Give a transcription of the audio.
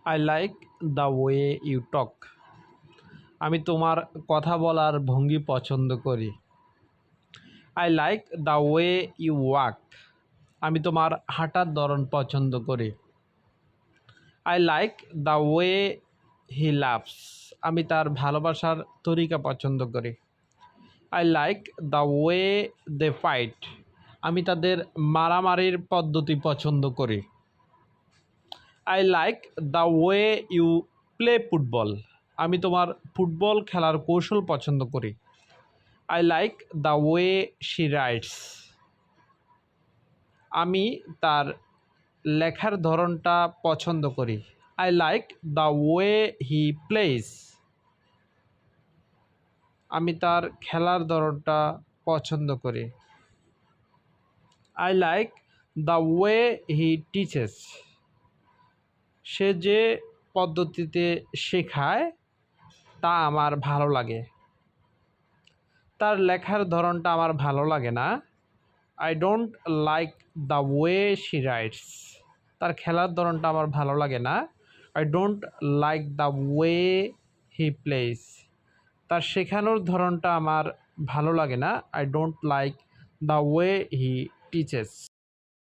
I like the way you talk. আমি তোমার কথা বলার ভঙ্গি পছন্দ করি। I like the way you walk. আমি তোমার হাঁটার ধরন পছন্দ করি। I like the way he loves. আমি তার ভালোবাসার তরিকা পছন্দ করি। I like the way they fight. আমি তাদের মারামারির পদ্ধতি পছন্দ করি। I like the way you play football. আমি তোমার ফুটবল খেলার কৌশল পছন্দ করি। I like the way she writes. আমি তার লেখার ধরনটা পছন্দ করি। I like the way he plays. আমি তার খেলার ধরনটা পছন্দ করি। I like the way he teaches. সে যে পদ্ধতিতে শেখায় তা আমার ভালো লাগে। তার লেখার ধরনটা আমার ভালো লাগে না। I don't like the way she rights. তার খেলার ধরনটা আমার ভালো লাগে না। I don't like the way he place. তার শেখানোর ধরনটা আমার ভালো লাগে না। I don't like the way he teaches.